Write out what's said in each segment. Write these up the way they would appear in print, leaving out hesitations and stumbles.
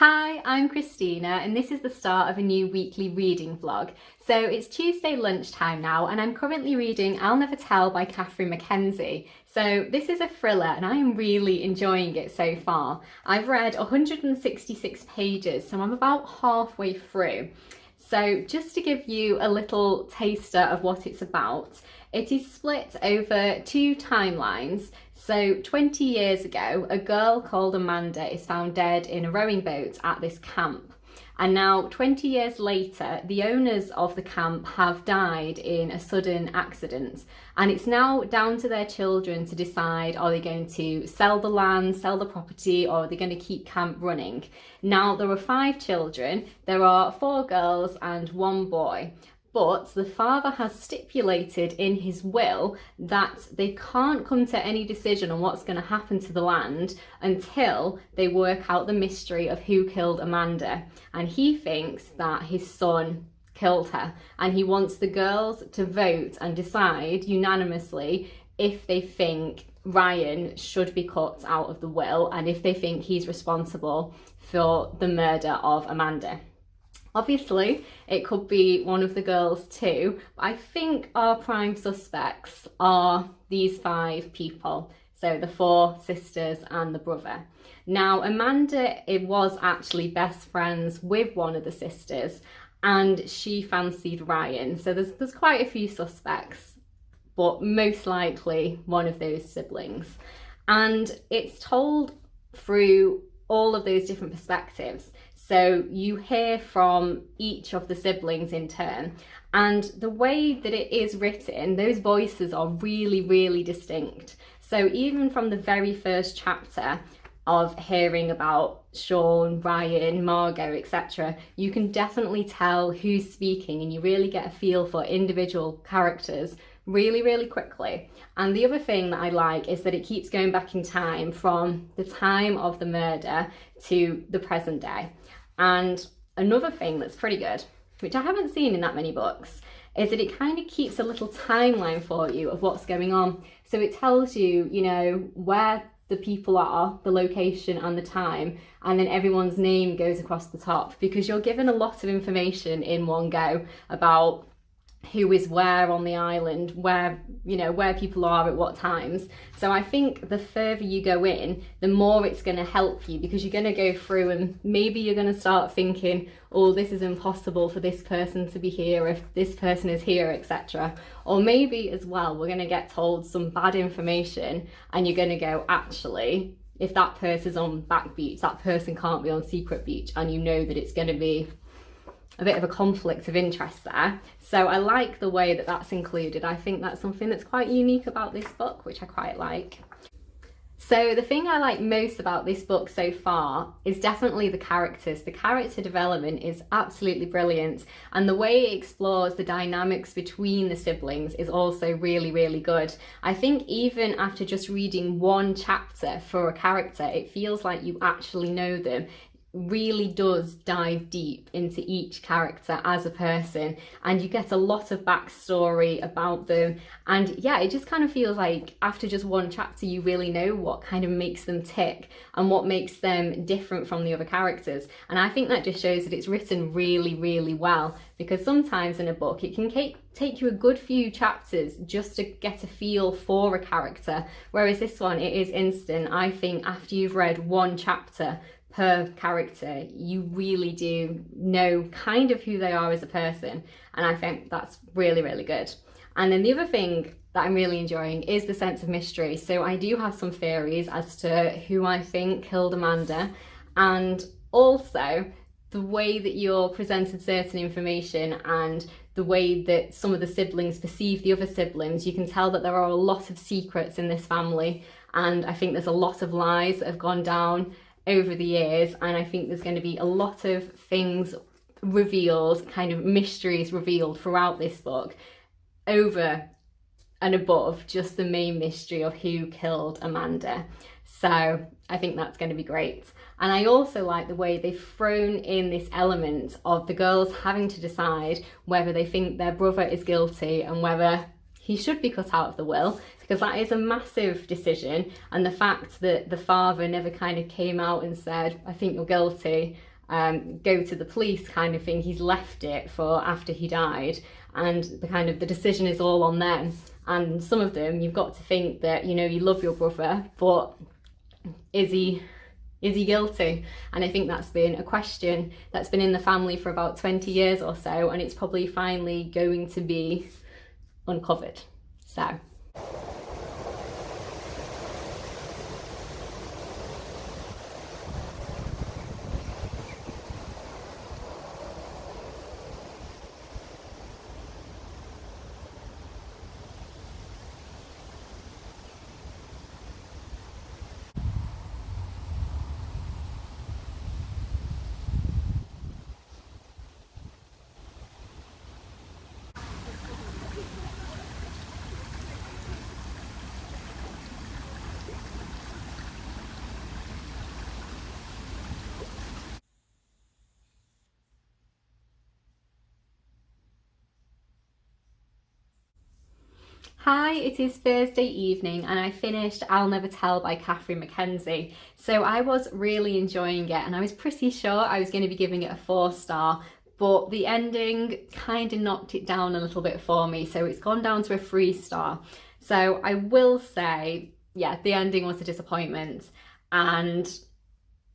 Hi, I'm Christina and this is the start of a new weekly reading vlog. So it's Tuesday lunchtime now and I'm currently reading I'll Never Tell by Karin McKenzie. So this is a thriller and I am really enjoying it so far. I've read 166 pages, so I'm about halfway through. So just to give you a little taster of what it's about, it is split over two timelines. So 20 years ago, a girl called Amanda is found dead in a rowing boat at this camp. And now 20 years later, the owners of the camp have died in a sudden accident. And it's now down to their children to decide, are they going to sell the land, sell the property, or are they going to keep camp running? Now there are 5 children, there are 4 girls and 1 boy. But the father has stipulated in his will that they can't come to any decision on what's going to happen to the land until they work out the mystery of who killed Amanda. And he thinks that his son killed her. And he wants the girls to vote and decide unanimously if they think Ryan should be cut out of the will and if they think he's responsible for the murder of Amanda. Obviously, it could be one of the girls too, but I think our prime suspects are these 5 people. So the 4 sisters and the brother. Now, Amanda, it was actually best friends with one of the sisters and she fancied Ryan. So there's quite a few suspects, but most likely one of those siblings. And it's told through all of those different perspectives. So you hear from each of the siblings in turn, and the way that it is written, those voices are really, really distinct. So even from the very first chapter of hearing about Sean, Ryan, Margot, etc., you can definitely tell who's speaking and you really get a feel for individual characters really, really quickly. And the other thing that I like is that it keeps going back in time from the time of the murder to the present day. And another thing that's pretty good, which I haven't seen in that many books, is that it kind of keeps a little timeline for you of what's going on. So it tells you, where the people are, the location and the time, and then everyone's name goes across the top, because you're given a lot of information in one go about who is where on the island, where people are at what times. So I think the further you go in, the more it's going to help you, because you're going to go through and maybe you're going to start thinking, oh, this is impossible for this person to be here if this person is here, etc. Or maybe as well, we're going to get told some bad information and you're going to go, actually, if that person's on back beach, that person can't be on secret beach, and you know that it's going to be a bit of a conflict of interest there. So I like the way that that's included. I think that's something that's quite unique about this book, which I quite like. So the thing I like most about this book so far is definitely the characters. The character development is absolutely brilliant, and the way it explores the dynamics between the siblings is also really, really good. I think even after just reading one chapter for a character, it feels like you actually know them. Really does dive deep into each character as a person, and you get a lot of backstory about them. And yeah, it just kind of feels like after just one chapter you really know what kind of makes them tick and what makes them different from the other characters. And I think that just shows that it's written really, really well, because sometimes in a book it can take you a good few chapters just to get a feel for a character, whereas this one, it is instant. I think after you've read one chapter per character, you really do know kind of who they are as a person, and I think that's really, really good. And then the other thing that I'm really enjoying is the sense of mystery. So I do have some theories as to who I think killed Amanda, and also the way that you're presented certain information and the way that some of the siblings perceive the other siblings. You can tell that there are a lot of secrets in this family, and I think there's a lot of lies that have gone down over the years, and I think there's going to be a lot of things revealed, kind of mysteries revealed throughout this book, over and above just the main mystery of who killed Amanda. So I think that's going to be great. And I also like the way they've thrown in this element of the girls having to decide whether they think their brother is guilty and whether he should be cut out of the will, because that is a massive decision. And the fact that the father never kind of came out and said, I think you're guilty, go to the police kind of thing. He's left it for after he died, and the decision is all on them. And some of them, you've got to think that, you know, you love your brother, but is he guilty? And I think that's been a question that's been in the family for about 20 years or so, and it's probably finally going to be uncovered. So hi, it is Thursday evening and I finished I'll Never Tell by Karin McKenzie. So I was really enjoying it, and I was pretty sure I was going to be giving it a 4-star, but the ending kind of knocked it down a little bit for me, so it's gone down to a 3-star. So I will say, yeah, the ending was a disappointment, and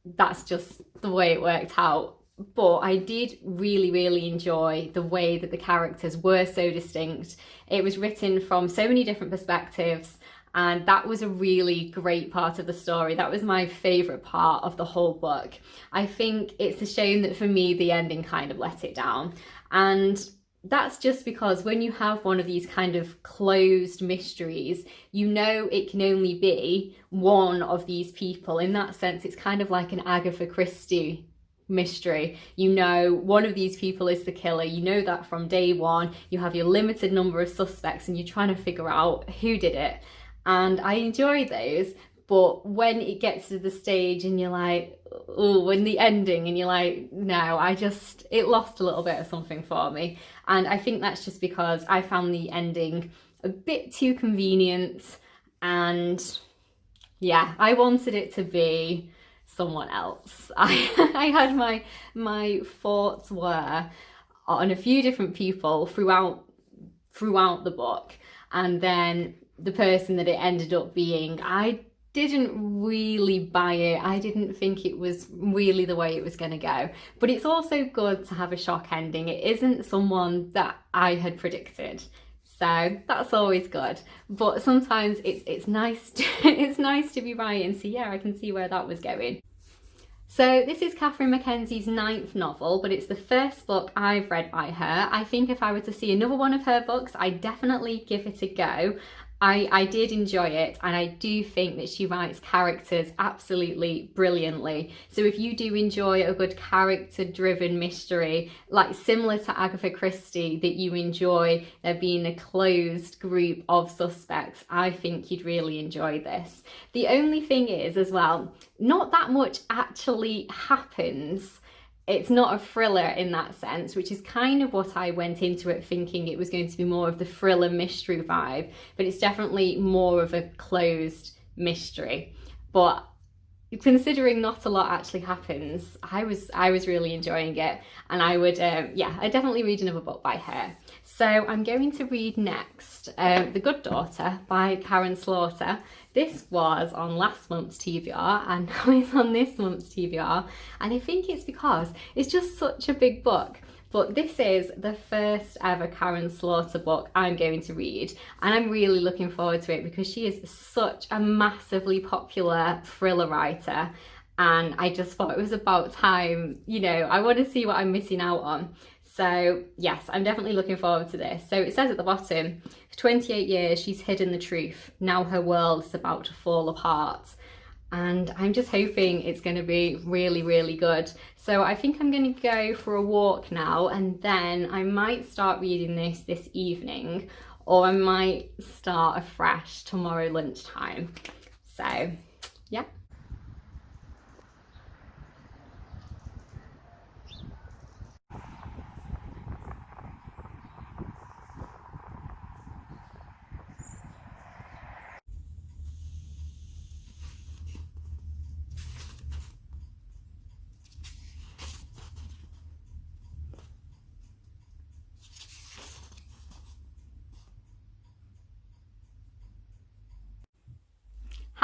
that's just the way it worked out. But I did really enjoy the way that the characters were so distinct. It was written from so many different perspectives, and that was a really great part of the story. That was my favourite part of the whole book. I think it's a shame that for me the ending kind of let it down, and that's just because when you have one of these kind of closed mysteries, you know it can only be one of these people. In that sense, it's kind of like an Agatha Christie mystery. You know one of these people is the killer. You know that from day one. You have your limited number of suspects and you're trying to figure out who did it. And I enjoy those. But when it gets to the stage and you're like, oh, in the ending, and you're like, no, it lost a little bit of something for me. And I think that's just because I found the ending a bit too convenient. And yeah, I wanted it to be someone else. I had my thoughts were on a few different people throughout the book, and then the person that it ended up being, I didn't really buy it. I didn't think it was really the way it was going to go. But it's also good to have a shock ending. It isn't someone that I had predicted, so that's always good. But sometimes it's nice to, it's nice to be right and see, yeah, I can see where that was going. So this is Karin McKenzie's 9th novel, but it's the first book I've read by her. I think if I were to see another one of her books, I'd definitely give it a go. I did enjoy it, and I do think that she writes characters absolutely brilliantly. So if you do enjoy a good character-driven mystery, like similar to Agatha Christie, that you enjoy there being a closed group of suspects, I think you'd really enjoy this. The only thing is, as well, not that much actually happens. It's not a thriller in that sense, which is kind of what I went into it thinking. It was going to be more of the thriller mystery vibe, but it's definitely more of a closed mystery. But considering not a lot actually happens, I was really enjoying it, and I would I'd definitely read another book by her. So I'm going to read next The Good Daughter by Karin Slaughter. This was on last month's TBR and now it's on this month's TBR, and I think it's because it's just such a big book. But this is the first ever Karin Slaughter book I'm going to read, and I'm really looking forward to it because she is such a massively popular thriller writer, and I just thought it was about time. You know, I want to see what I'm missing out on. So yes, I'm definitely looking forward to this. So it says at the bottom, for 28 years she's hidden the truth. Now her world is about to fall apart. And I'm just hoping it's going to be really good. So I think I'm going to go for a walk now, and then I might start reading this evening, or I might start afresh tomorrow lunchtime. So yeah.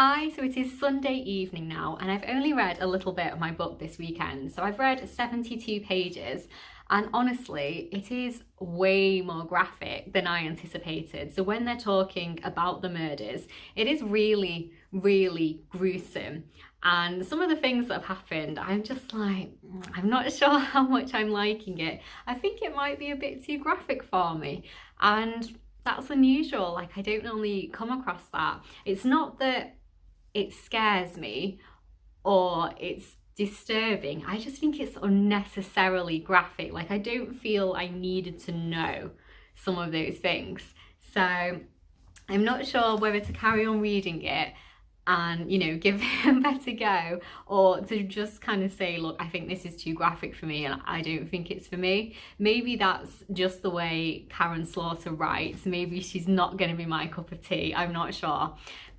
Hi, so it is Sunday evening now, and I've only read a little bit of my book this weekend. So I've read 72 pages, and honestly, it is way more graphic than I anticipated. So when they're talking about the murders, it is really, really gruesome. And some of the things that have happened, I'm just like, I'm not sure how much I'm liking it. I think it might be a bit too graphic for me. And that's unusual. Like, I don't normally come across that. It's not that it scares me or it's disturbing. I just think it's unnecessarily graphic. Like, I don't feel I needed to know some of those things. So I'm not sure whether to carry on reading it and, you know, give it a better go, or to just kind of say, look, I think this is too graphic for me and I don't think it's for me. Maybe that's just the way Karin Slaughter writes. Maybe she's not going to be my cup of tea. I'm not sure.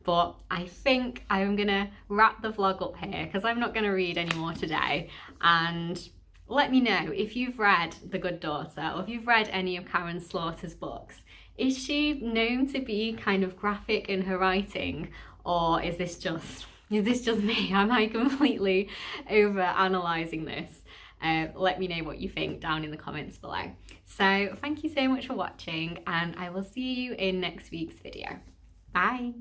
But I think I'm gonna wrap the vlog up here because I'm not gonna read anymore today. And let me know if you've read The Good Daughter or if you've read any of Karin Slaughter's books. Is she known to be kind of graphic in her writing, or is this just me? Am I completely over analysing this? Let me know what you think down in the comments below. So thank you so much for watching, and I will see you in next week's video. Bye.